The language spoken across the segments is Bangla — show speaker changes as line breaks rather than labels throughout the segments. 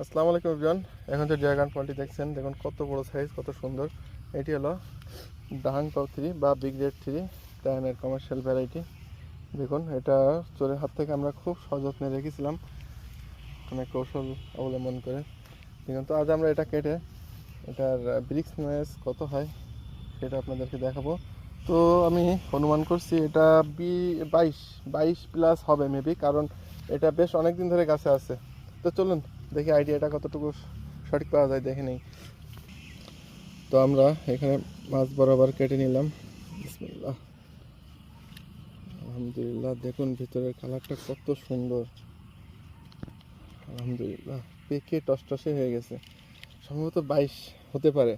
আসসালামু আলাইকুম এভরিওয়ান। এখন যে ড্রাগন ফলটি দেখছেন, দেখুন কত বড় সাইজ, কত সুন্দর। এটি হলো ডাহাং পাও 3 বা বিগ রেড 3 ডায়ানের কমার্শিয়াল ভ্যারাইটি। দেখুন, এটা চোরের হাত থেকে আমরা খুব সযত্নে রেখেছিলাম, অনেক কৌশল অবলম্বন করে। দেখুন, তো আজ আমরা এটা কেটে এটার ব্রিক্স নয়েজ কত হয় সেটা আপনাদেরকে দেখাবো। তো আমি অনুমান করছি এটা 22 প্লাস হবে মেবি, কারণ এটা বেশ অনেক দিন ধরে গাছে আছে। তো চলুন দেখি আইডিয়াটা কতটুকু সঠিক পাওয়া যায়, দেখে নেই। তো আমরা এখানে মাছ বরাবর কেটে নিলাম। বিসমিল্লাহ, আলহামদুলিল্লাহ। দেখুন ভিতরের কালারটা কত সুন্দর, আলহামদুলিল্লাহ। পেকে টসটসে হয়ে গেছে, সম্ভবত 22 হতে পারে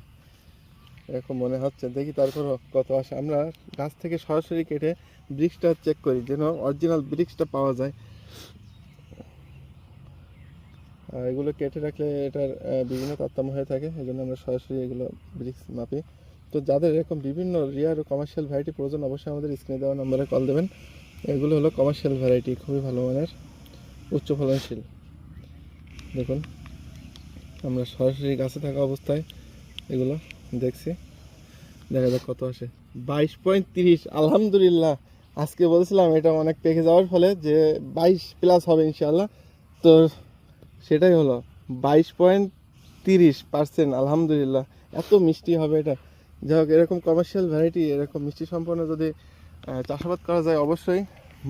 এরকম মনে হচ্ছে। দেখি তারপর কত আসে। আমরা গাছ থেকে সরাসরি কেটে ব্রিক্সটা চেক করি, যেন অরিজিনাল ব্রিক্সটা পাওয়া যায়। এগুলো কেটে রাখলে এটার বিভিন্ন তারতম্য হয়ে থাকে, এই জন্য আমরা সরাসরি এগুলো ব্রিক্স মাপি। তো যাদের এরকম বিভিন্ন রিয়ার ও কমার্শিয়াল ভ্যারাইটি প্রয়োজন, অবশ্যই আমাদের স্ক্রিনে দেওয়া নম্বরে কল দেবেন। এগুলো হলো কমার্শিয়াল ভ্যারাইটি, খুবই ভালো মানের, উচ্চ ফলনশীল। দেখুন, আমরা সরাসরি গাছে থাকা অবস্থায় এগুলো দেখছি। দেখা যাক কত আসে। 22.30, আলহামদুলিল্লাহ। আজকে বলছিলাম এটা অনেক পেকে যাওয়ার ফলে যে 22 প্লাস হবে ইনশাআল্লাহ, তো সেটাই হলো 22.30%। আলহামদুলিল্লাহ, এত মিষ্টি হবে এটা। যাই হোক, এরকম কমার্শিয়াল ভ্যারাইটি, এরকম মিষ্টি সম্পন্ন যদি চাষাবাদ করা যায়, অবশ্যই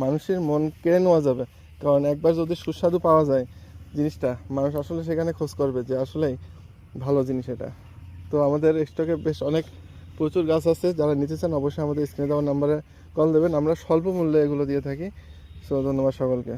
মানুষের মন কেড়ে নেওয়া যাবে। কারণ একবার যদি সুস্বাদু পাওয়া যায় জিনিসটা, মানুষ আসলে সেখানে খোঁজ করবে যে আসলেই ভালো জিনিস এটা। তো আমাদের স্টকে বেশ অনেক প্রচুর গাছ আছে, যারা নিতে চান অবশ্যই আমাদের স্ক্রিনে দেওয়া নাম্বারে কল দেবেন। আমরা স্বল্প মূল্যে এগুলো দিয়ে থাকি। সো ধন্যবাদ সকলকে।